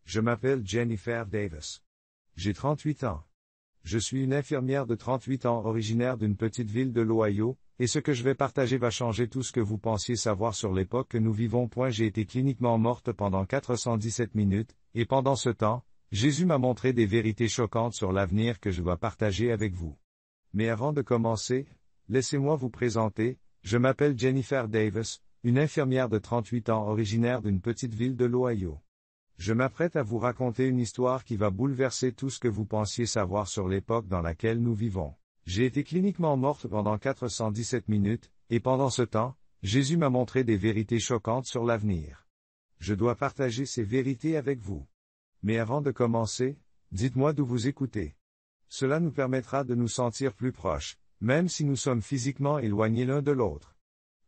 Je m'appelle Jennifer Davis. J'ai 38 ans. Je suis une infirmière de 38 ans originaire d'une petite ville de l'Ohio, et ce que je vais partager va changer tout ce que vous pensiez savoir sur l'époque que nous vivons. J'ai été cliniquement morte pendant 417 minutes, et pendant ce temps, Jésus m'a montré des vérités choquantes sur l'avenir que je dois partager avec vous. Mais avant de commencer, laissez-moi vous présenter, je m'appelle Jennifer Davis, une infirmière de 38 ans originaire d'une petite ville de l'Ohio. Je m'apprête à vous raconter une histoire qui va bouleverser tout ce que vous pensiez savoir sur l'époque dans laquelle nous vivons. J'ai été cliniquement morte pendant 417 minutes, et pendant ce temps, Jésus m'a montré des vérités choquantes sur l'avenir. Je dois partager ces vérités avec vous. Mais avant de commencer, dites-moi d'où vous écoutez. Cela nous permettra de nous sentir plus proches, même si nous sommes physiquement éloignés l'un de l'autre.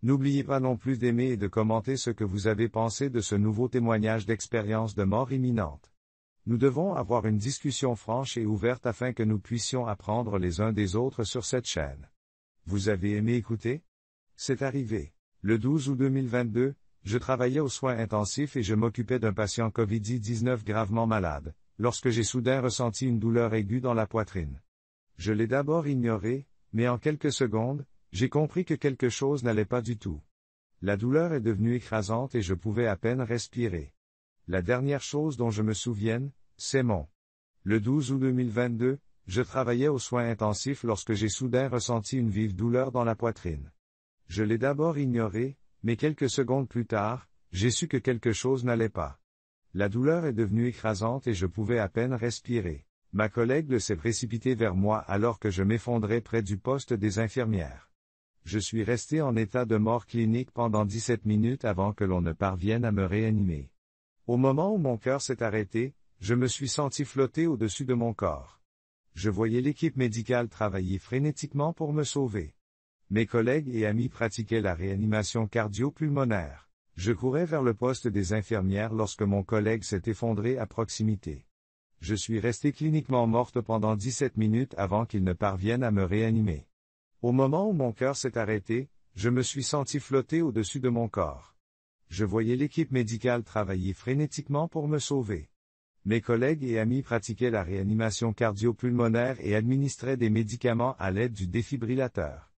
N'oubliez pas non plus d'aimer et de commenter ce que vous avez pensé de ce nouveau témoignage d'expérience de mort imminente. Nous devons avoir une discussion franche et ouverte afin que nous puissions apprendre les uns des autres sur cette chaîne. Vous avez aimé écouter? C'est arrivé. Le 12 août 2022, je travaillais aux soins intensifs et je m'occupais d'un patient COVID-19 gravement malade, lorsque j'ai soudain ressenti une douleur aiguë dans la poitrine. Je l'ai d'abord ignorée, mais en quelques secondes, j'ai compris que quelque chose n'allait pas du tout. La douleur est devenue écrasante et je pouvais à peine respirer. La dernière chose dont je me souvienne, c'est mon. Le 12 août 2022, je travaillais aux soins intensifs lorsque j'ai soudain ressenti une vive douleur dans la poitrine. Je l'ai d'abord ignorée, mais quelques secondes plus tard, j'ai su que quelque chose n'allait pas. La douleur est devenue écrasante et je pouvais à peine respirer. Ma collègue s'est précipitée vers moi alors que je m'effondrais près du poste des infirmières. Je suis resté en état de mort clinique pendant 17 minutes avant que l'on ne parvienne à me réanimer. Au moment où mon cœur s'est arrêté, je me suis senti flotter au-dessus de mon corps. Je voyais l'équipe médicale travailler frénétiquement pour me sauver. Mes collègues et amis pratiquaient la réanimation cardio-pulmonaire. Je courais vers le poste des infirmières lorsque mon collègue s'est effondré à proximité. Je suis resté cliniquement morte pendant 17 minutes avant qu'ils ne parviennent à me réanimer. Au moment où mon cœur s'est arrêté, je me suis senti flotter au-dessus de mon corps. Je voyais l'équipe médicale travailler frénétiquement pour me sauver. Mes collègues et amis pratiquaient la réanimation cardio-pulmonaire et administraient des médicaments à l'aide du défibrillateur.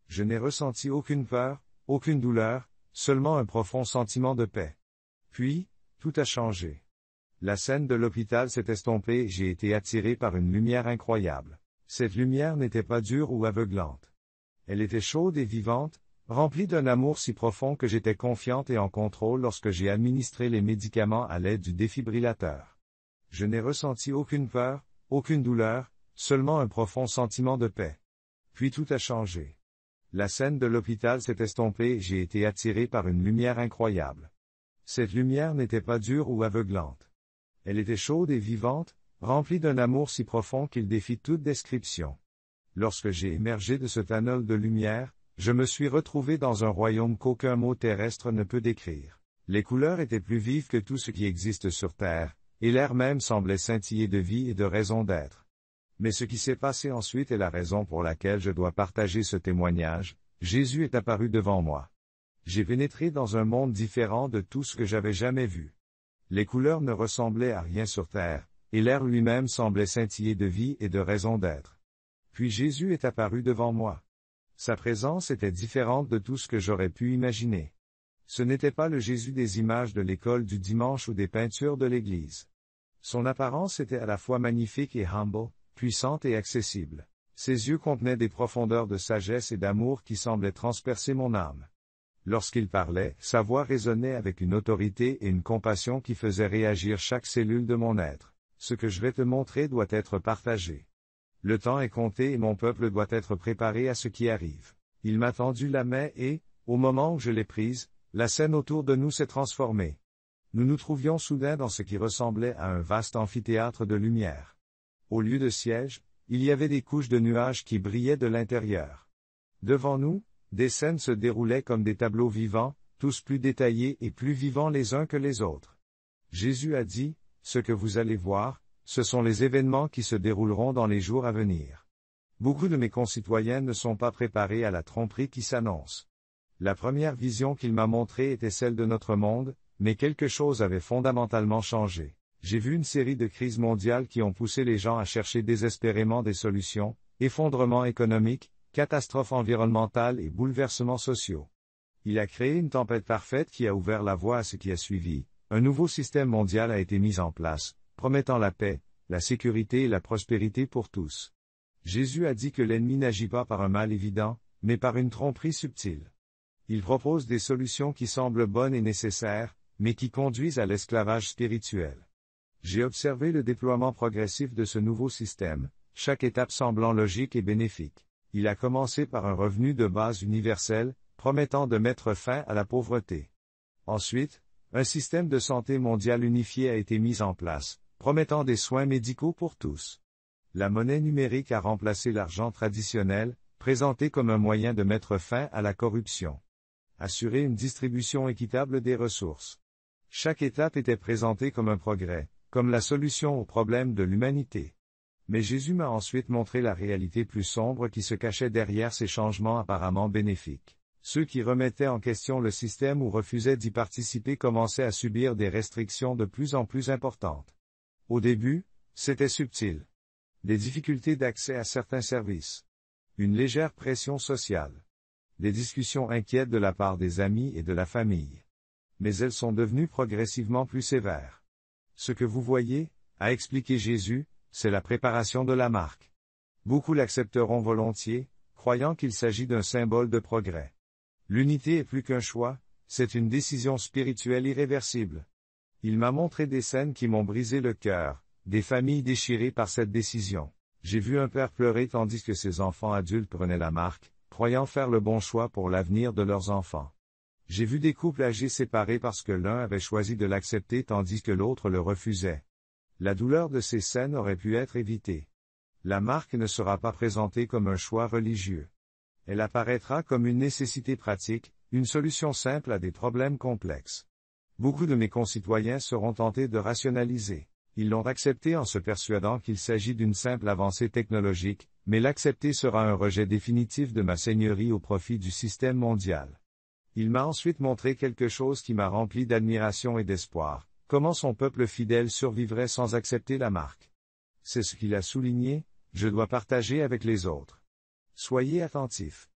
Je n'ai ressenti aucune peur, aucune douleur, seulement un profond sentiment de paix. Puis, tout a changé. La scène de l'hôpital s'est estompée et j'ai été attiré par une lumière incroyable. Cette lumière n'était pas dure ou aveuglante. Elle était chaude et vivante, remplie d'un amour si profond que j'étais confiante et en contrôle lorsque j'ai administré les médicaments à l'aide du défibrillateur. Je n'ai ressenti aucune peur, aucune douleur, seulement un profond sentiment de paix. Puis tout a changé. La scène de l'hôpital s'est estompée et j'ai été attiré par une lumière incroyable. Cette lumière n'était pas dure ou aveuglante. Elle était chaude et vivante, remplie d'un amour si profond qu'il défie toute description. Lorsque j'ai émergé de ce tunnel de lumière, je me suis retrouvé dans un royaume qu'aucun mot terrestre ne peut décrire. Les couleurs étaient plus vives que tout ce qui existe sur Terre, et l'air même semblait scintiller de vie et de raison d'être. Mais ce qui s'est passé ensuite est la raison pour laquelle je dois partager ce témoignage. Jésus est apparu devant moi. J'ai pénétré dans un monde différent de tout ce que j'avais jamais vu. Les couleurs ne ressemblaient à rien sur Terre, et l'air lui-même semblait scintiller de vie et de raison d'être. Puis Jésus est apparu devant moi. Sa présence était différente de tout ce que j'aurais pu imaginer. Ce n'était pas le Jésus des images de l'école du dimanche ou des peintures de l'église. Son apparence était à la fois magnifique et humble, puissante et accessible. Ses yeux contenaient des profondeurs de sagesse et d'amour qui semblaient transpercer mon âme. Lorsqu'il parlait, sa voix résonnait avec une autorité et une compassion qui faisaient réagir chaque cellule de mon être. Ce que je vais te montrer doit être partagé. Le temps est compté et mon peuple doit être préparé à ce qui arrive. Il m'a tendu la main et, au moment où je l'ai prise, la scène autour de nous s'est transformée. Nous nous trouvions soudain dans ce qui ressemblait à un vaste amphithéâtre de lumière. Au lieu de sièges, il y avait des couches de nuages qui brillaient de l'intérieur. Devant nous, des scènes se déroulaient comme des tableaux vivants, tous plus détaillés et plus vivants les uns que les autres. Jésus a dit, « Ce que vous allez voir, ce sont les événements qui se dérouleront dans les jours à venir. » Beaucoup de mes concitoyens ne sont pas préparés à la tromperie qui s'annonce. La première vision qu'il m'a montrée était celle de notre monde, mais quelque chose avait fondamentalement changé. J'ai vu une série de crises mondiales qui ont poussé les gens à chercher désespérément des solutions, effondrement économique, catastrophes environnementales et bouleversements sociaux. Il a créé une tempête parfaite qui a ouvert la voie à ce qui a suivi. Un nouveau système mondial a été mis en place, promettant la paix, la sécurité et la prospérité pour tous. Jésus a dit que l'ennemi n'agit pas par un mal évident, mais par une tromperie subtile. Il propose des solutions qui semblent bonnes et nécessaires, mais qui conduisent à l'esclavage spirituel. J'ai observé le déploiement progressif de ce nouveau système, chaque étape semblant logique et bénéfique. Il a commencé par un revenu de base universel, promettant de mettre fin à la pauvreté. Ensuite, un système de santé mondial unifié a été mis en place, promettant des soins médicaux pour tous. La monnaie numérique a remplacé l'argent traditionnel, présenté comme un moyen de mettre fin à la corruption. Assurer une distribution équitable des ressources. Chaque étape était présentée comme un progrès, comme la solution aux problèmes de l'humanité. Mais Jésus m'a ensuite montré la réalité plus sombre qui se cachait derrière ces changements apparemment bénéfiques. Ceux qui remettaient en question le système ou refusaient d'y participer commençaient à subir des restrictions de plus en plus importantes. Au début, c'était subtil. Des difficultés d'accès à certains services. Une légère pression sociale. Des discussions inquiètes de la part des amis et de la famille. Mais elles sont devenues progressivement plus sévères. Ce que vous voyez, a expliqué Jésus, c'est la préparation de la marque. Beaucoup l'accepteront volontiers, croyant qu'il s'agit d'un symbole de progrès. L'unité est plus qu'un choix, c'est une décision spirituelle irréversible. Il m'a montré des scènes qui m'ont brisé le cœur, des familles déchirées par cette décision. J'ai vu un père pleurer tandis que ses enfants adultes prenaient la marque, croyant faire le bon choix pour l'avenir de leurs enfants. J'ai vu des couples âgés séparés parce que l'un avait choisi de l'accepter tandis que l'autre le refusait. La douleur de ces scènes aurait pu être évitée. La marque ne sera pas présentée comme un choix religieux. Elle apparaîtra comme une nécessité pratique, une solution simple à des problèmes complexes. Beaucoup de mes concitoyens seront tentés de rationaliser. Ils l'ont accepté en se persuadant qu'il s'agit d'une simple avancée technologique, mais l'accepter sera un rejet définitif de ma seigneurie au profit du système mondial. Il m'a ensuite montré quelque chose qui m'a rempli d'admiration et d'espoir, comment son peuple fidèle survivrait sans accepter la marque. C'est ce qu'il a souligné, je dois partager avec les autres. Soyez attentifs.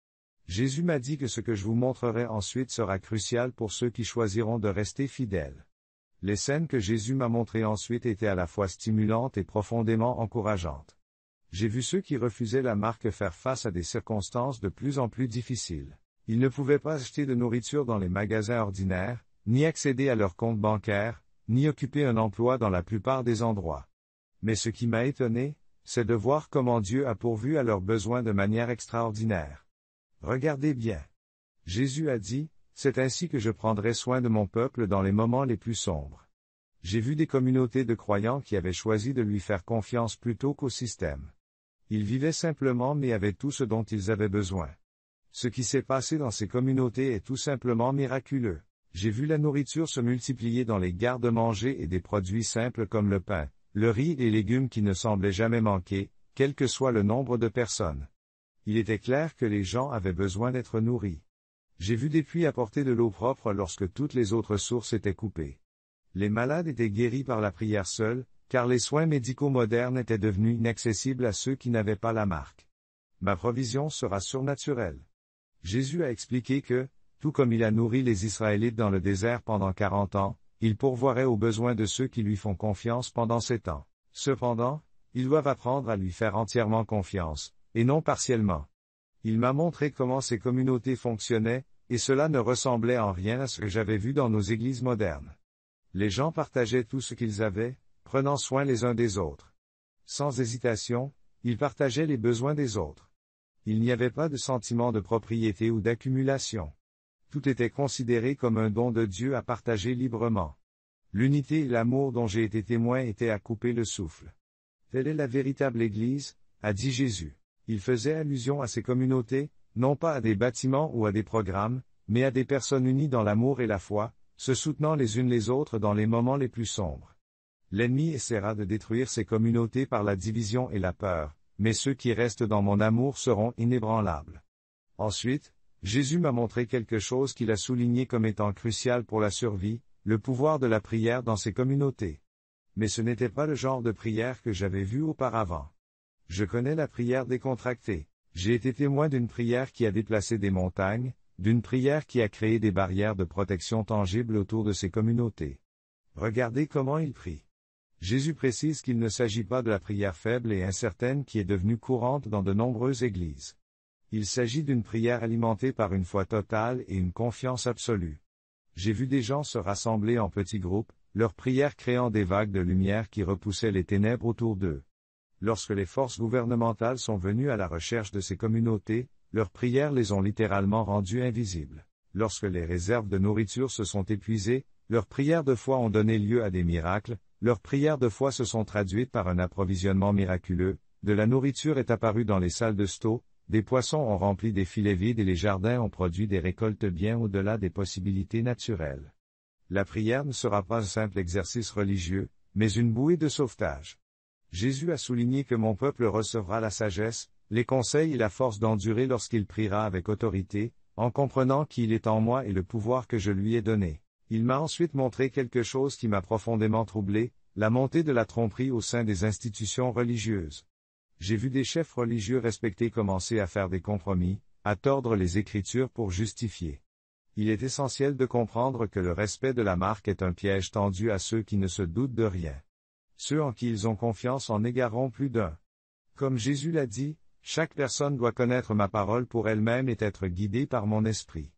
Jésus m'a dit que ce que je vous montrerai ensuite sera crucial pour ceux qui choisiront de rester fidèles. Les scènes que Jésus m'a montrées ensuite étaient à la fois stimulantes et profondément encourageantes. J'ai vu ceux qui refusaient la marque faire face à des circonstances de plus en plus difficiles. Ils ne pouvaient pas acheter de nourriture dans les magasins ordinaires, ni accéder à leur compte bancaire, ni occuper un emploi dans la plupart des endroits. Mais ce qui m'a étonné, c'est de voir comment Dieu a pourvu à leurs besoins de manière extraordinaire. Regardez bien. Jésus a dit, c'est ainsi que je prendrai soin de mon peuple dans les moments les plus sombres. J'ai vu des communautés de croyants qui avaient choisi de lui faire confiance plutôt qu'au système. Ils vivaient simplement mais avaient tout ce dont ils avaient besoin. Ce qui s'est passé dans ces communautés est tout simplement miraculeux. J'ai vu la nourriture se multiplier dans les garde-manger et des produits simples comme le pain, le riz et les légumes qui ne semblaient jamais manquer, quel que soit le nombre de personnes. Il était clair que les gens avaient besoin d'être nourris. J'ai vu des puits apporter de l'eau propre lorsque toutes les autres sources étaient coupées. Les malades étaient guéris par la prière seule, car les soins médicaux modernes étaient devenus inaccessibles à ceux qui n'avaient pas la marque. Ma provision sera surnaturelle. Jésus a expliqué que, tout comme il a nourri les Israélites dans le désert pendant 40 ans, il pourvoirait aux besoins de ceux qui lui font confiance pendant ces temps. Cependant, ils doivent apprendre à lui faire entièrement confiance, et non partiellement. Il m'a montré comment ces communautés fonctionnaient, et cela ne ressemblait en rien à ce que j'avais vu dans nos églises modernes. Les gens partageaient tout ce qu'ils avaient, prenant soin les uns des autres. Sans hésitation, ils partageaient les besoins des autres. Il n'y avait pas de sentiment de propriété ou d'accumulation. Tout était considéré comme un don de Dieu à partager librement. L'unité et l'amour dont j'ai été témoin étaient à couper le souffle. Telle est la véritable Église, a dit Jésus. Il faisait allusion à ces communautés, non pas à des bâtiments ou à des programmes, mais à des personnes unies dans l'amour et la foi, se soutenant les unes les autres dans les moments les plus sombres. L'ennemi essaiera de détruire ces communautés par la division et la peur, mais ceux qui restent dans mon amour seront inébranlables. Ensuite, Jésus m'a montré quelque chose qu'il a souligné comme étant crucial pour la survie, le pouvoir de la prière dans ces communautés. Mais ce n'était pas le genre de prière que j'avais vu auparavant. Je connais la prière décontractée. J'ai été témoin d'une prière qui a déplacé des montagnes, d'une prière qui a créé des barrières de protection tangibles autour de ces communautés. Regardez comment il prie. Jésus précise qu'il ne s'agit pas de la prière faible et incertaine qui est devenue courante dans de nombreuses églises. Il s'agit d'une prière alimentée par une foi totale et une confiance absolue. J'ai vu des gens se rassembler en petits groupes, leur prière créant des vagues de lumière qui repoussaient les ténèbres autour d'eux. Lorsque les forces gouvernementales sont venues à la recherche de ces communautés, leurs prières les ont littéralement rendues invisibles. Lorsque les réserves de nourriture se sont épuisées, leurs prières de foi ont donné lieu à des miracles, leurs prières de foi se sont traduites par un approvisionnement miraculeux, de la nourriture est apparue dans les salles de sto, des poissons ont rempli des filets vides et les jardins ont produit des récoltes bien au-delà des possibilités naturelles. La prière ne sera pas un simple exercice religieux, mais une bouée de sauvetage. Jésus a souligné que mon peuple recevra la sagesse, les conseils et la force d'endurer lorsqu'il priera avec autorité, en comprenant qui il est en moi et le pouvoir que je lui ai donné. Il m'a ensuite montré quelque chose qui m'a profondément troublé, la montée de la tromperie au sein des institutions religieuses. J'ai vu des chefs religieux respectés commencer à faire des compromis, à tordre les Écritures pour justifier. Il est essentiel de comprendre que le respect de la marque est un piège tendu à ceux qui ne se doutent de rien. Ceux en qui ils ont confiance en égareront plus d'un. Comme Jésus l'a dit, chaque personne doit connaître ma parole pour elle-même et être guidée par mon esprit.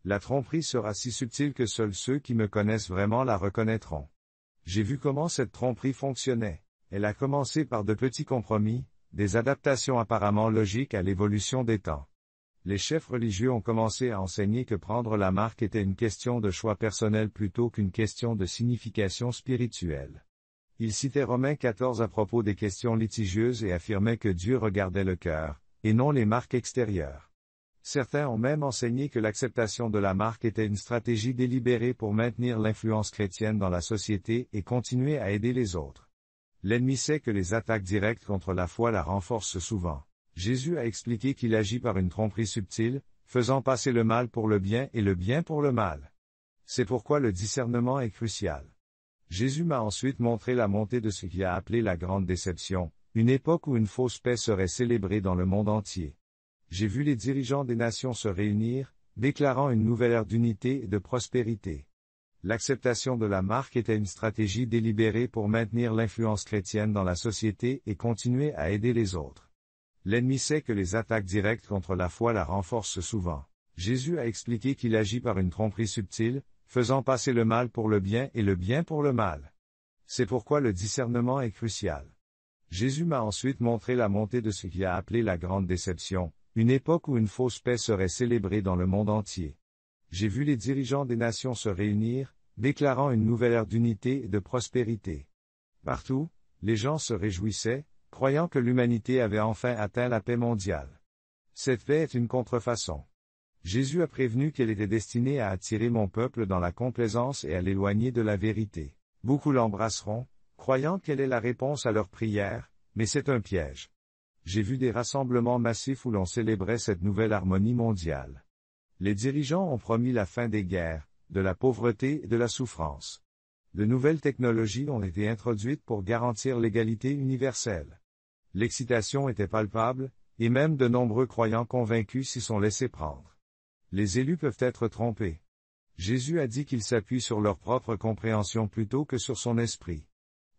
La tromperie sera si subtile que seuls ceux qui me connaissent vraiment la reconnaîtront. J'ai vu comment cette tromperie fonctionnait. Elle a commencé par de petits compromis, des adaptations apparemment logiques à l'évolution des temps. Les chefs religieux ont commencé à enseigner que prendre la marque était une question de choix personnel plutôt qu'une question de signification spirituelle. Ils citaient Romains 14 à propos des questions litigieuses et affirmaient que Dieu regardait le cœur, et non les marques extérieures. Certains ont même enseigné que l'acceptation de la marque était une stratégie délibérée pour maintenir l'influence chrétienne dans la société et continuer à aider les autres. L'ennemi sait que les attaques directes contre la foi la renforcent souvent. Jésus a expliqué qu'il agit par une tromperie subtile, faisant passer le mal pour le bien et le bien pour le mal. C'est pourquoi le discernement est crucial. Jésus m'a ensuite montré la montée de ce qu'il a appelé la grande déception, une époque où une fausse paix serait célébrée dans le monde entier. J'ai vu les dirigeants des nations se réunir, déclarant une nouvelle ère d'unité et de prospérité. L'acceptation de la marque était une stratégie délibérée pour maintenir l'influence chrétienne dans la société et continuer à aider les autres. L'ennemi sait que les attaques directes contre la foi la renforcent souvent. Jésus a expliqué qu'il agit par une tromperie subtile, faisant passer le mal pour le bien et le bien pour le mal. C'est pourquoi le discernement est crucial. Jésus m'a ensuite montré la montée de ce qu'il a appelé la grande déception, une époque où une fausse paix serait célébrée dans le monde entier. J'ai vu les dirigeants des nations se réunir, déclarant une nouvelle ère d'unité et de prospérité. Partout, les gens se réjouissaient, croyant que l'humanité avait enfin atteint la paix mondiale. Cette paix est une contrefaçon. Jésus a prévenu qu'elle était destinée à attirer mon peuple dans la complaisance et à l'éloigner de la vérité. Beaucoup l'embrasseront, croyant qu'elle est la réponse à leurs prières, mais c'est un piège. J'ai vu des rassemblements massifs où l'on célébrait cette nouvelle harmonie mondiale. Les dirigeants ont promis la fin des guerres, de la pauvreté et de la souffrance. De nouvelles technologies ont été introduites pour garantir l'égalité universelle. L'excitation était palpable, et même de nombreux croyants convaincus s'y sont laissés prendre. Les élus peuvent être trompés. Jésus a dit qu'ils s'appuient sur leur propre compréhension plutôt que sur son esprit.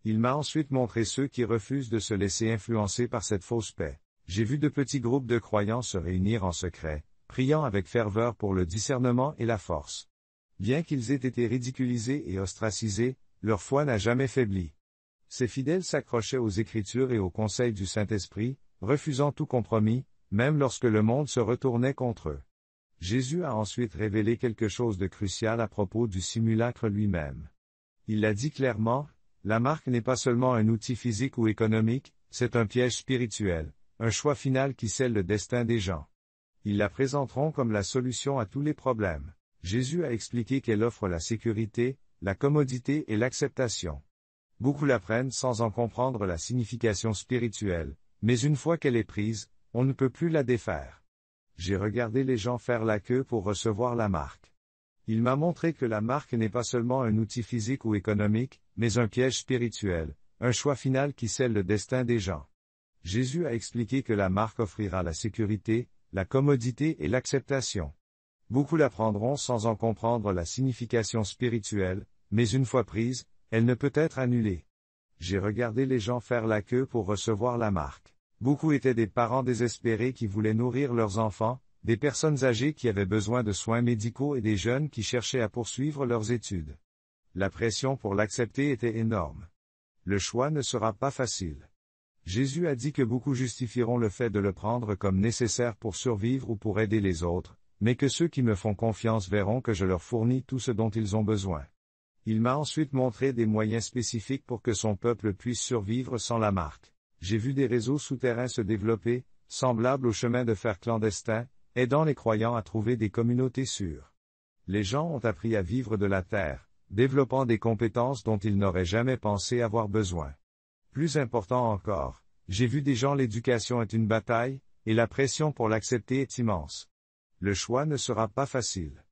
Il m'a ensuite montré ceux qui refusent de se laisser influencer par cette fausse paix. J'ai vu de petits groupes de croyants se réunir en secret, priant avec ferveur pour le discernement et la force. Bien qu'ils aient été ridiculisés et ostracisés, leur foi n'a jamais faibli. Ces fidèles s'accrochaient aux Écritures et aux conseils du Saint-Esprit, refusant tout compromis, même lorsque le monde se retournait contre eux. Jésus a ensuite révélé quelque chose de crucial à propos du simulacre lui-même. Il l'a dit clairement, la marque n'est pas seulement un outil physique ou économique, c'est un piège spirituel, un choix final qui scelle le destin des gens. Ils la présenteront comme la solution à tous les problèmes. Jésus a expliqué qu'elle offre la sécurité, la commodité et l'acceptation. Beaucoup la prennent sans en comprendre la signification spirituelle, mais une fois qu'elle est prise, on ne peut plus la défaire. J'ai regardé les gens faire la queue pour recevoir la marque. Il m'a montré que la marque n'est pas seulement un outil physique ou économique, mais un piège spirituel, un choix final qui scelle le destin des gens. Jésus a expliqué que la marque offrira la sécurité, la commodité et l'acceptation. Beaucoup la prendront sans en comprendre la signification spirituelle, mais une fois prise, elle ne peut être annulée. J'ai regardé les gens faire la queue pour recevoir la marque. Beaucoup étaient des parents désespérés qui voulaient nourrir leurs enfants, des personnes âgées qui avaient besoin de soins médicaux et des jeunes qui cherchaient à poursuivre leurs études. La pression pour l'accepter était énorme. Le choix ne sera pas facile. Jésus a dit que beaucoup justifieront le fait de le prendre comme nécessaire pour survivre ou pour aider les autres, mais que ceux qui me font confiance verront que je leur fournis tout ce dont ils ont besoin. Il m'a ensuite montré des moyens spécifiques pour que son peuple puisse survivre sans la marque. J'ai vu des réseaux souterrains se développer, semblables au chemin de fer clandestin, aidant les croyants à trouver des communautés sûres. Les gens ont appris à vivre de la terre, développant des compétences dont ils n'auraient jamais pensé avoir besoin. Plus important encore, j'ai vu des gens l'éducation est une bataille, et la pression pour l'accepter est immense. Le choix ne sera pas facile.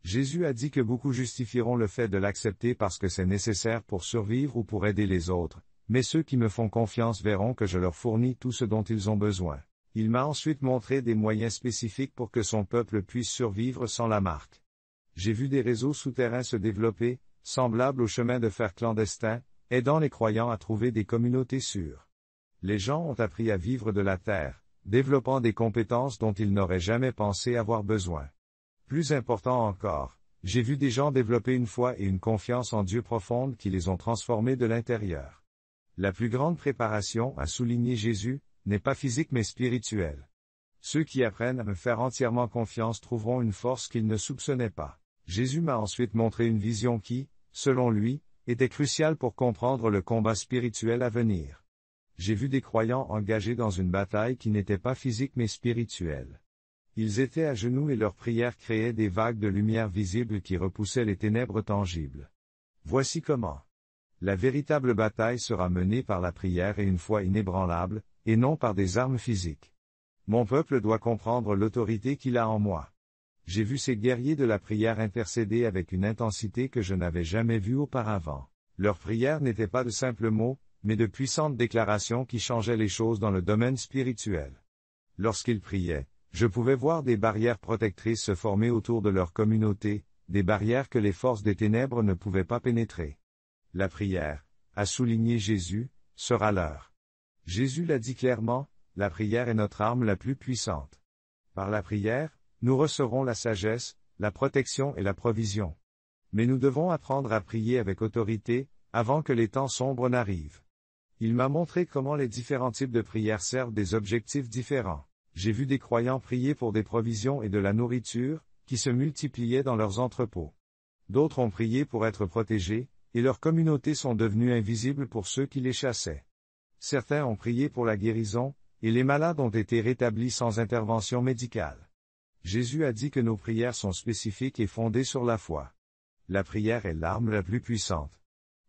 Jésus a dit que beaucoup justifieront le fait de l'accepter parce que c'est nécessaire pour survivre ou pour aider les autres, mais ceux qui me font confiance verront que je leur fournis tout ce dont ils ont besoin. Il m'a ensuite montré des moyens spécifiques pour que son peuple puisse survivre sans la marque. J'ai vu des réseaux souterrains se développer, semblables au chemin de fer clandestin, aidant les croyants à trouver des communautés sûres. Les gens ont appris à vivre de la terre, développant des compétences dont ils n'auraient jamais pensé avoir besoin. Plus important encore, j'ai vu des gens développer une foi et une confiance en Dieu profonde qui les ont transformés de l'intérieur. La plus grande préparation, a souligné Jésus, n'est pas physique mais spirituelle. Ceux qui apprennent à me faire entièrement confiance trouveront une force qu'ils ne soupçonnaient pas. Jésus m'a ensuite montré une vision qui, selon lui, était cruciale pour comprendre le combat spirituel à venir. J'ai vu des croyants engagés dans une bataille qui n'était pas physique mais spirituelle. Ils étaient à genoux et leurs prières créaient des vagues de lumière visibles qui repoussaient les ténèbres tangibles. Voici comment. La véritable bataille sera menée par la prière et une foi inébranlable, et non par des armes physiques. Mon peuple doit comprendre l'autorité qu'il a en moi. J'ai vu ces guerriers de la prière intercéder avec une intensité que je n'avais jamais vue auparavant. Leurs prières n'étaient pas de simples mots, mais de puissantes déclarations qui changeaient les choses dans le domaine spirituel. Lorsqu'ils priaient, je pouvais voir des barrières protectrices se former autour de leur communauté, des barrières que les forces des ténèbres ne pouvaient pas pénétrer. La prière, a souligné Jésus, sera l'heure. Jésus l'a dit clairement, la prière est notre arme la plus puissante. Par la prière, nous recevrons la sagesse, la protection et la provision. Mais nous devons apprendre à prier avec autorité, avant que les temps sombres n'arrivent. Il m'a montré comment les différents types de prières servent des objectifs différents. J'ai vu des croyants prier pour des provisions et de la nourriture, qui se multipliaient dans leurs entrepôts. D'autres ont prié pour être protégés, et leurs communautés sont devenues invisibles pour ceux qui les chassaient. Certains ont prié pour la guérison, et les malades ont été rétablis sans intervention médicale. Jésus a dit que nos prières sont spécifiques et fondées sur la foi. La prière est l'arme la plus puissante.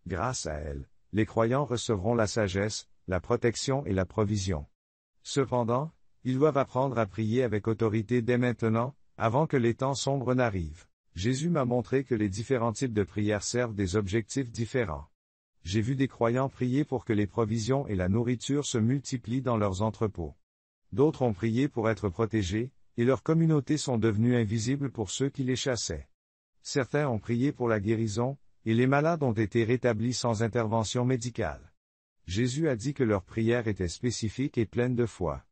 Grâce à elle, les croyants recevront la sagesse, la protection et la provision. Cependant, ils doivent apprendre à prier avec autorité dès maintenant, avant que les temps sombres n'arrivent. Jésus m'a montré que les différents types de prières servent des objectifs différents. J'ai vu des croyants prier pour que les provisions et la nourriture se multiplient dans leurs entrepôts. D'autres ont prié pour être protégés, et leurs communautés sont devenues invisibles pour ceux qui les chassaient. Certains ont prié pour la guérison, et les malades ont été rétablis sans intervention médicale. Jésus a dit que leurs prières étaient spécifiques et pleines de foi.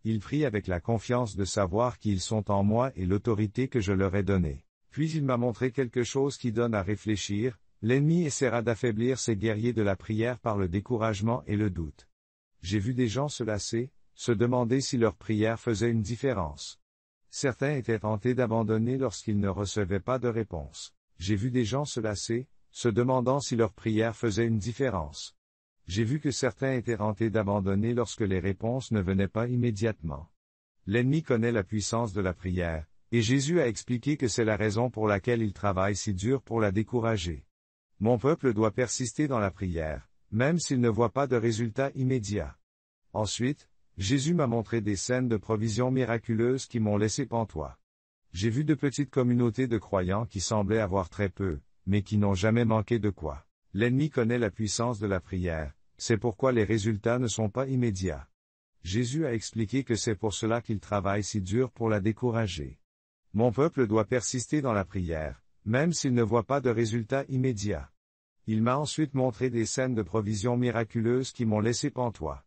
Ils prient avec la confiance de savoir qui ils sont en moi et l'autorité que je leur ai donnée. Puis il m'a montré quelque chose qui donne à réfléchir, l'ennemi essaiera d'affaiblir ces guerriers de la prière par le découragement et le doute. J'ai vu des gens se lasser, se demander si leur prière faisait une différence. Certains étaient tentés d'abandonner lorsqu'ils ne recevaient pas de réponse. J'ai vu des gens se lasser, se demandant si leur prière faisait une différence. J'ai vu que certains étaient tentés d'abandonner lorsque les réponses ne venaient pas immédiatement. L'ennemi connaît la puissance de la prière, et Jésus a expliqué que c'est la raison pour laquelle il travaille si dur pour la décourager. Mon peuple doit persister dans la prière, même s'il ne voit pas de résultat immédiat. Ensuite, Jésus m'a montré des scènes de provisions miraculeuses qui m'ont laissé pantois. J'ai vu de petites communautés de croyants qui semblaient avoir très peu, mais qui n'ont jamais manqué de quoi. L'ennemi connaît la puissance de la prière, c'est pourquoi les résultats ne sont pas immédiats. Jésus a expliqué que c'est pour cela qu'il travaille si dur pour la décourager. Mon peuple doit persister dans la prière, même s'il ne voit pas de résultats immédiats. Il m'a ensuite montré des scènes de provisions miraculeuses qui m'ont laissé pantois.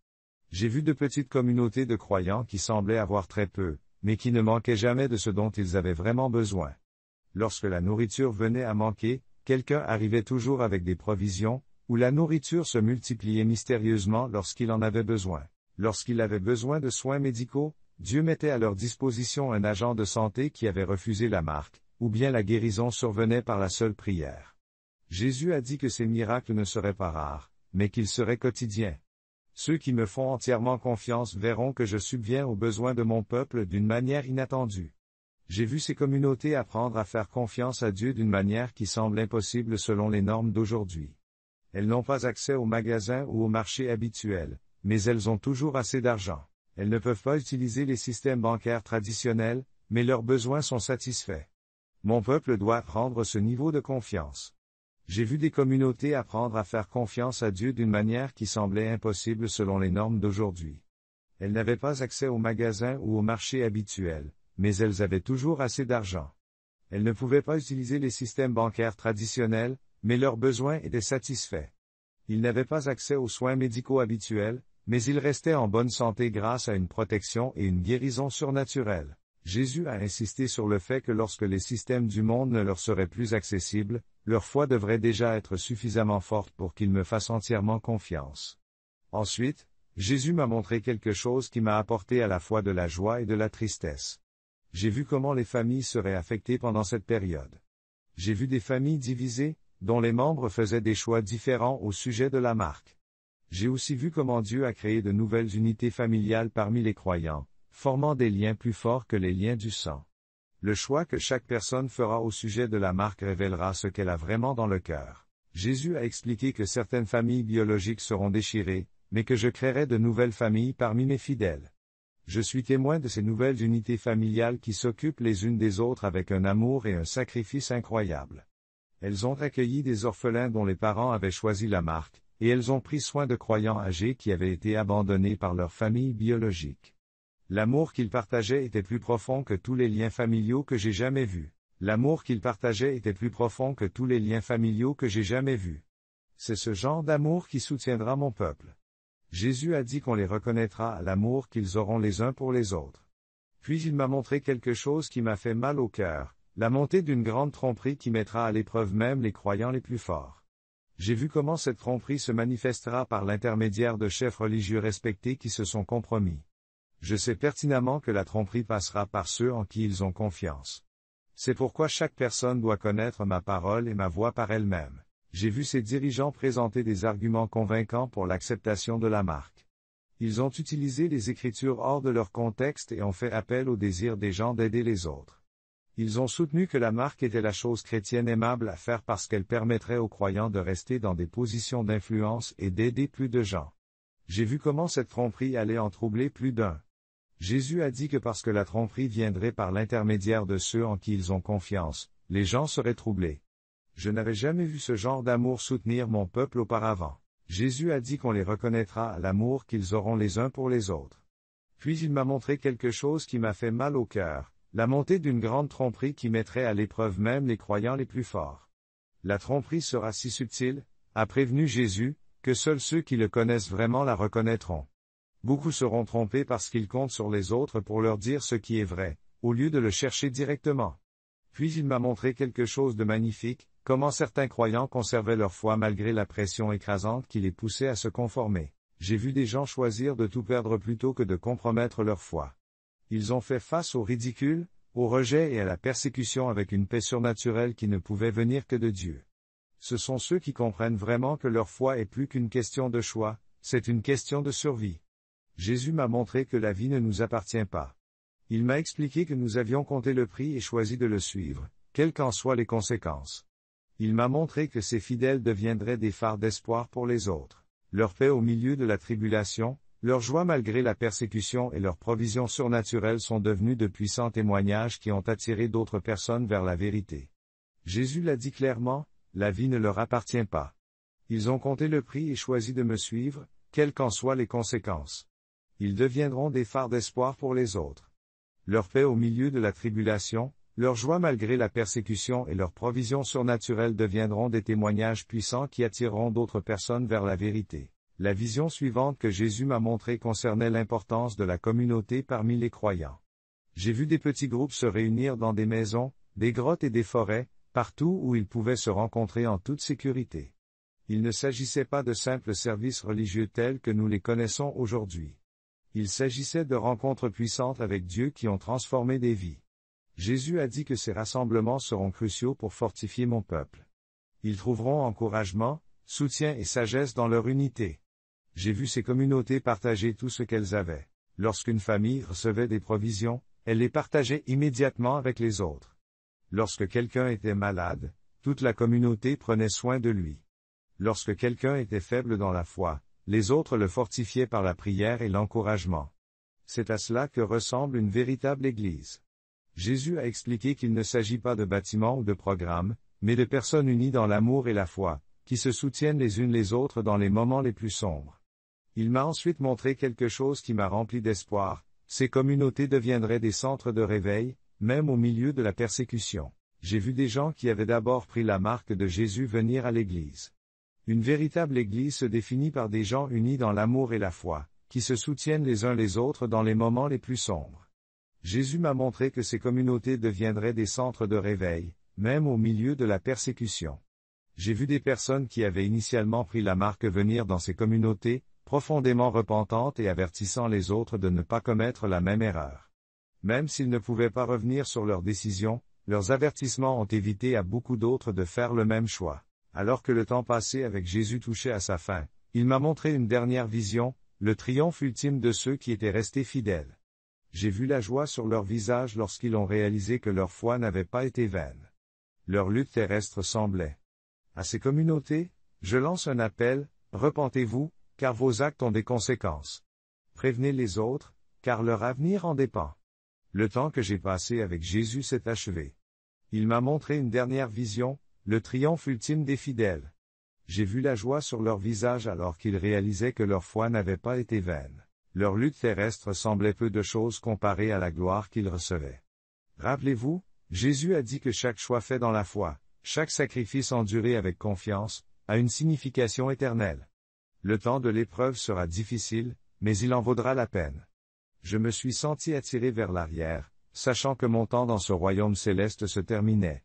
J'ai vu de petites communautés de croyants qui semblaient avoir très peu, mais qui ne manquaient jamais de ce dont ils avaient vraiment besoin. Lorsque la nourriture venait à manquer, quelqu'un arrivait toujours avec des provisions, ou la nourriture se multipliait mystérieusement lorsqu'il en avait besoin. Lorsqu'il avait besoin de soins médicaux, Dieu mettait à leur disposition un agent de santé qui avait refusé la marque, ou bien la guérison survenait par la seule prière. Jésus a dit que ces miracles ne seraient pas rares, mais qu'ils seraient quotidiens. Ceux qui me font entièrement confiance verront que je subviens aux besoins de mon peuple d'une manière inattendue. J'ai vu ces communautés apprendre à faire confiance à Dieu d'une manière qui semble impossible selon les normes d'aujourd'hui. Elles n'ont pas accès aux magasins ou au marché habituel, mais elles ont toujours assez d'argent. Elles ne peuvent pas utiliser les systèmes bancaires traditionnels, mais leurs besoins sont satisfaits. Mon peuple doit apprendre ce niveau de confiance. J'ai vu des communautés apprendre à faire confiance à Dieu d'une manière qui semblait impossible selon les normes d'aujourd'hui. Elles n'avaient pas accès aux magasins ou au marché habituel, mais elles avaient toujours assez d'argent. Elles ne pouvaient pas utiliser les systèmes bancaires traditionnels, mais leurs besoins étaient satisfaits. Ils n'avaient pas accès aux soins médicaux habituels, mais ils restaient en bonne santé grâce à une protection et une guérison surnaturelle. Jésus a insisté sur le fait que lorsque les systèmes du monde ne leur seraient plus accessibles, leur foi devrait déjà être suffisamment forte pour qu'ils me fassent entièrement confiance. Ensuite, Jésus m'a montré quelque chose qui m'a apporté à la fois de la joie et de la tristesse. J'ai vu comment les familles seraient affectées pendant cette période. J'ai vu des familles divisées, dont les membres faisaient des choix différents au sujet de la marque. J'ai aussi vu comment Dieu a créé de nouvelles unités familiales parmi les croyants, formant des liens plus forts que les liens du sang. Le choix que chaque personne fera au sujet de la marque révélera ce qu'elle a vraiment dans le cœur. Jésus a expliqué que certaines familles biologiques seront déchirées, mais que je créerai de nouvelles familles parmi mes fidèles. Je suis témoin de ces nouvelles unités familiales qui s'occupent les unes des autres avec un amour et un sacrifice incroyables. Elles ont accueilli des orphelins dont les parents avaient choisi la marque, et elles ont pris soin de croyants âgés qui avaient été abandonnés par leur famille biologique. L'amour qu'ils partageaient était plus profond que tous les liens familiaux que j'ai jamais vus. L'amour qu'ils partageaient était plus profond que tous les liens familiaux que j'ai jamais vus. C'est ce genre d'amour qui soutiendra mon peuple. Jésus a dit qu'on les reconnaîtra à l'amour qu'ils auront les uns pour les autres. Puis il m'a montré quelque chose qui m'a fait mal au cœur, la montée d'une grande tromperie qui mettra à l'épreuve même les croyants les plus forts. J'ai vu comment cette tromperie se manifestera par l'intermédiaire de chefs religieux respectés qui se sont compromis. Je sais pertinemment que la tromperie passera par ceux en qui ils ont confiance. C'est pourquoi chaque personne doit connaître ma parole et ma voix par elle-même. J'ai vu ces dirigeants présenter des arguments convaincants pour l'acceptation de la marque. Ils ont utilisé les Écritures hors de leur contexte et ont fait appel au désir des gens d'aider les autres. Ils ont soutenu que la marque était la chose chrétienne aimable à faire parce qu'elle permettrait aux croyants de rester dans des positions d'influence et d'aider plus de gens. J'ai vu comment cette tromperie allait en troubler plus d'un. Jésus a dit que parce que la tromperie viendrait par l'intermédiaire de ceux en qui ils ont confiance, les gens seraient troublés. Je n'avais jamais vu ce genre d'amour soutenir mon peuple auparavant. Jésus a dit qu'on les reconnaîtra à l'amour qu'ils auront les uns pour les autres. Puis il m'a montré quelque chose qui m'a fait mal au cœur, la montée d'une grande tromperie qui mettrait à l'épreuve même les croyants les plus forts. La tromperie sera si subtile, a prévenu Jésus, que seuls ceux qui le connaissent vraiment la reconnaîtront. Beaucoup seront trompés parce qu'ils comptent sur les autres pour leur dire ce qui est vrai, au lieu de le chercher directement. Puis il m'a montré quelque chose de magnifique, comment certains croyants conservaient leur foi malgré la pression écrasante qui les poussait à se conformer. J'ai vu des gens choisir de tout perdre plutôt que de compromettre leur foi. Ils ont fait face au ridicule, au rejet et à la persécution avec une paix surnaturelle qui ne pouvait venir que de Dieu. Ce sont ceux qui comprennent vraiment que leur foi est plus qu'une question de choix, c'est une question de survie. Jésus m'a montré que la vie ne nous appartient pas. Il m'a expliqué que nous avions compté le prix et choisi de le suivre, quelles qu'en soient les conséquences. Il m'a montré que ses fidèles deviendraient des phares d'espoir pour les autres. Leur paix au milieu de la tribulation, leur joie malgré la persécution et leur provision surnaturelle sont devenus de puissants témoignages qui ont attiré d'autres personnes vers la vérité. Jésus l'a dit clairement, la vie ne leur appartient pas. Ils ont compté le prix et choisi de me suivre, quelles qu'en soient les conséquences. Ils deviendront des phares d'espoir pour les autres. Leur paix au milieu de la tribulation, leur joie malgré la persécution et leur provision surnaturelle deviendront des témoignages puissants qui attireront d'autres personnes vers la vérité. La vision suivante que Jésus m'a montrée concernait l'importance de la communauté parmi les croyants. J'ai vu des petits groupes se réunir dans des maisons, des grottes et des forêts, partout où ils pouvaient se rencontrer en toute sécurité. Il ne s'agissait pas de simples services religieux tels que nous les connaissons aujourd'hui. Il s'agissait de rencontres puissantes avec Dieu qui ont transformé des vies. Jésus a dit que ces rassemblements seront cruciaux pour fortifier mon peuple. Ils trouveront encouragement, soutien et sagesse dans leur unité. J'ai vu ces communautés partager tout ce qu'elles avaient. Lorsqu'une famille recevait des provisions, elle les partageait immédiatement avec les autres. Lorsque quelqu'un était malade, toute la communauté prenait soin de lui. Lorsque quelqu'un était faible dans la foi, les autres le fortifiaient par la prière et l'encouragement. C'est à cela que ressemble une véritable Église. Jésus a expliqué qu'il ne s'agit pas de bâtiments ou de programmes, mais de personnes unies dans l'amour et la foi, qui se soutiennent les unes les autres dans les moments les plus sombres. Il m'a ensuite montré quelque chose qui m'a rempli d'espoir. Ces communautés deviendraient des centres de réveil, même au milieu de la persécution. J'ai vu des gens qui avaient d'abord pris la marque de Jésus venir à l'Église. Une véritable Église se définit par des gens unis dans l'amour et la foi, qui se soutiennent les uns les autres dans les moments les plus sombres. Jésus m'a montré que ces communautés deviendraient des centres de réveil, même au milieu de la persécution. J'ai vu des personnes qui avaient initialement pris la marque venir dans ces communautés, profondément repentantes et avertissant les autres de ne pas commettre la même erreur. Même s'ils ne pouvaient pas revenir sur leurs décisions, leurs avertissements ont évité à beaucoup d'autres de faire le même choix. Alors que le temps passé avec Jésus touchait à sa fin, il m'a montré une dernière vision, le triomphe ultime de ceux qui étaient restés fidèles. J'ai vu la joie sur leur visage lorsqu'ils ont réalisé que leur foi n'avait pas été vaine. Leur lutte terrestre semblait. À ces communautés, je lance un appel, repentez-vous, car vos actes ont des conséquences. Prévenez les autres, car leur avenir en dépend. Le temps que j'ai passé avec Jésus s'est achevé. Il m'a montré une dernière vision, le triomphe ultime des fidèles. J'ai vu la joie sur leur visage alors qu'ils réalisaient que leur foi n'avait pas été vaine. Leur lutte terrestre semblait peu de choses comparée à la gloire qu'ils recevaient. Rappelez-vous, Jésus a dit que chaque choix fait dans la foi, chaque sacrifice enduré avec confiance, a une signification éternelle. Le temps de l'épreuve sera difficile, mais il en vaudra la peine. Je me suis senti attiré vers l'arrière, sachant que mon temps dans ce royaume céleste se terminait.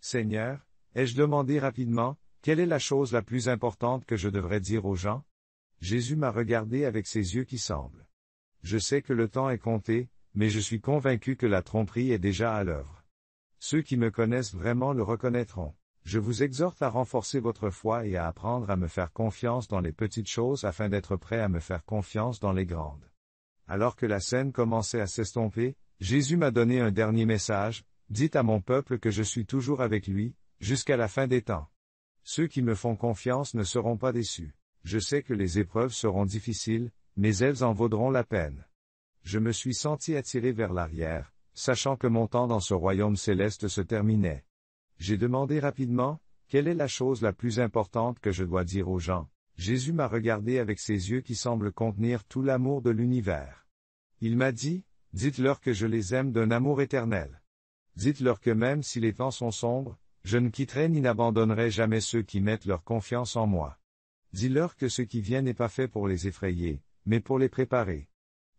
Seigneur, ai-je demandé rapidement, quelle est la chose la plus importante que je devrais dire aux gens? Jésus m'a regardé avec ses yeux qui semblent. Je sais que le temps est compté, mais je suis convaincu que la tromperie est déjà à l'œuvre. Ceux qui me connaissent vraiment le reconnaîtront. Je vous exhorte à renforcer votre foi et à apprendre à me faire confiance dans les petites choses afin d'être prêt à me faire confiance dans les grandes. Alors que la scène commençait à s'estomper, Jésus m'a donné un dernier message, dites à mon peuple que je suis toujours avec lui, jusqu'à la fin des temps. Ceux qui me font confiance ne seront pas déçus. Je sais que les épreuves seront difficiles, mais elles en vaudront la peine. Je me suis senti attiré vers l'arrière, sachant que mon temps dans ce royaume céleste se terminait. J'ai demandé rapidement, quelle est la chose la plus importante que je dois dire aux gens? Jésus m'a regardé avec ses yeux qui semblent contenir tout l'amour de l'univers. Il m'a dit, dites-leur que je les aime d'un amour éternel. Dites-leur que même si les temps sont sombres, je ne quitterai ni n'abandonnerai jamais ceux qui mettent leur confiance en moi. Dis-leur que ce qui vient n'est pas fait pour les effrayer, mais pour les préparer.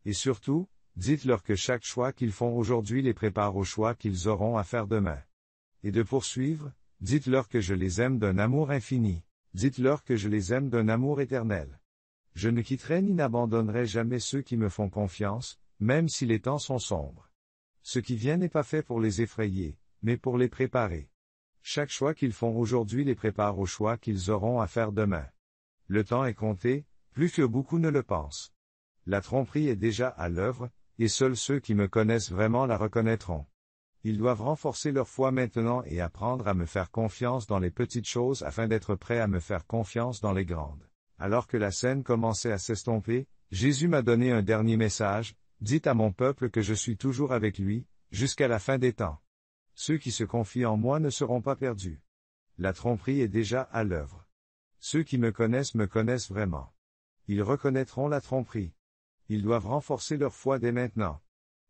Et surtout, dites-leur que chaque choix qu'ils font aujourd'hui les prépare au choix qu'ils auront à faire demain. Et de poursuivre, dites-leur que je les aime d'un amour infini. Dites-leur que je les aime d'un amour éternel. Je ne quitterai ni n'abandonnerai jamais ceux qui me font confiance, même si les temps sont sombres. Ce qui vient n'est pas fait pour les effrayer, mais pour les préparer. Chaque choix qu'ils font aujourd'hui les prépare au choix qu'ils auront à faire demain. Le temps est compté, plus que beaucoup ne le pensent. La tromperie est déjà à l'œuvre, et seuls ceux qui me connaissent vraiment la reconnaîtront. Ils doivent renforcer leur foi maintenant et apprendre à me faire confiance dans les petites choses afin d'être prêts à me faire confiance dans les grandes. Alors que la scène commençait à s'estomper, Jésus m'a donné un dernier message, dites à mon peuple que je suis toujours avec lui, jusqu'à la fin des temps. Ceux qui se confient en moi ne seront pas perdus. La tromperie est déjà à l'œuvre. Ceux qui me connaissent vraiment. Ils reconnaîtront la tromperie. Ils doivent renforcer leur foi dès maintenant.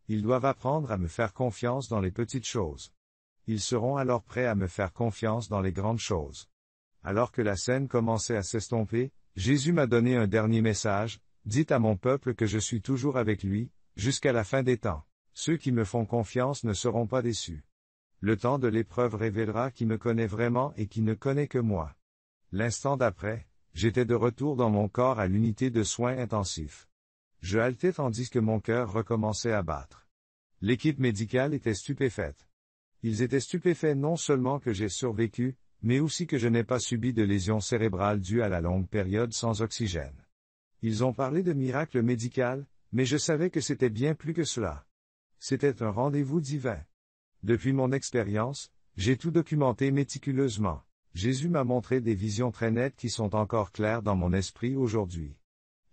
Ils doivent apprendre à me faire confiance dans les petites choses. Ils seront alors prêts à me faire confiance dans les grandes choses. Alors que la scène commençait à s'estomper, Jésus m'a donné un dernier message: dites à mon peuple que je suis toujours avec lui, jusqu'à la fin des temps. Ceux qui me font confiance ne seront pas déçus. Le temps de l'épreuve révélera qui me connaît vraiment et qui ne connaît que moi. L'instant d'après, j'étais de retour dans mon corps à l'unité de soins intensifs. Je haletais tandis que mon cœur recommençait à battre. L'équipe médicale était stupéfaite. Ils étaient stupéfaits non seulement que j'ai survécu, mais aussi que je n'ai pas subi de lésions cérébrales dues à la longue période sans oxygène. Ils ont parlé de miracle médical, mais je savais que c'était bien plus que cela. C'était un rendez-vous divin. Depuis mon expérience, j'ai tout documenté méticuleusement. Jésus m'a montré des visions très nettes qui sont encore claires dans mon esprit aujourd'hui.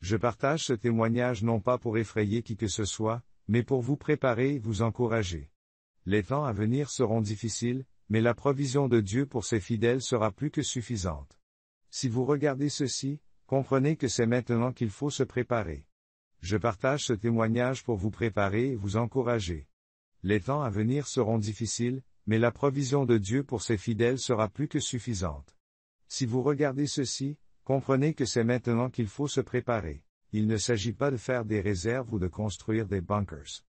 Je partage ce témoignage non pas pour effrayer qui que ce soit, mais pour vous préparer et vous encourager. Les temps à venir seront difficiles, mais la provision de Dieu pour ses fidèles sera plus que suffisante. Si vous regardez ceci, comprenez que c'est maintenant qu'il faut se préparer. Je partage ce témoignage pour vous préparer et vous encourager. Les temps à venir seront difficiles, mais la provision de Dieu pour ses fidèles sera plus que suffisante. Si vous regardez ceci, comprenez que c'est maintenant qu'il faut se préparer. Il ne s'agit pas de faire des réserves ou de construire des bunkers.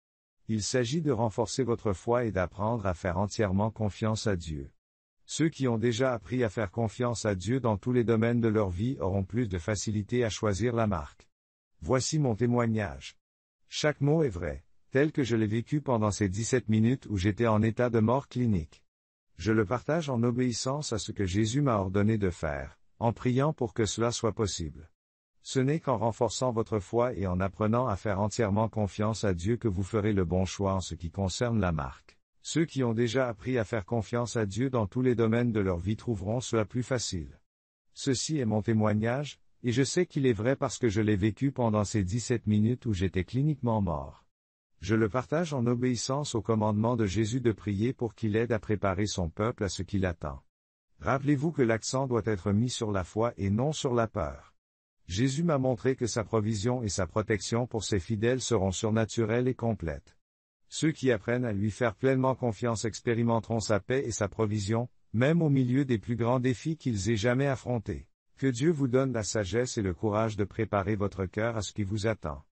Il s'agit de renforcer votre foi et d'apprendre à faire entièrement confiance à Dieu. Ceux qui ont déjà appris à faire confiance à Dieu dans tous les domaines de leur vie auront plus de facilité à choisir la marque. Voici mon témoignage. Chaque mot est vrai, tel que je l'ai vécu pendant ces 17 minutes où j'étais en état de mort clinique. Je le partage en obéissance à ce que Jésus m'a ordonné de faire, en priant pour que cela soit possible. Ce n'est qu'en renforçant votre foi et en apprenant à faire entièrement confiance à Dieu que vous ferez le bon choix en ce qui concerne la marque. Ceux qui ont déjà appris à faire confiance à Dieu dans tous les domaines de leur vie trouveront cela plus facile. Ceci est mon témoignage, et je sais qu'il est vrai parce que je l'ai vécu pendant ces 17 minutes où j'étais cliniquement mort. Je le partage en obéissance au commandement de Jésus de prier pour qu'il aide à préparer son peuple à ce qu'il attend. Rappelez-vous que l'accent doit être mis sur la foi et non sur la peur. Jésus m'a montré que sa provision et sa protection pour ses fidèles seront surnaturelles et complètes. Ceux qui apprennent à lui faire pleinement confiance expérimenteront sa paix et sa provision, même au milieu des plus grands défis qu'ils aient jamais affrontés. Que Dieu vous donne la sagesse et le courage de préparer votre cœur à ce qui vous attend.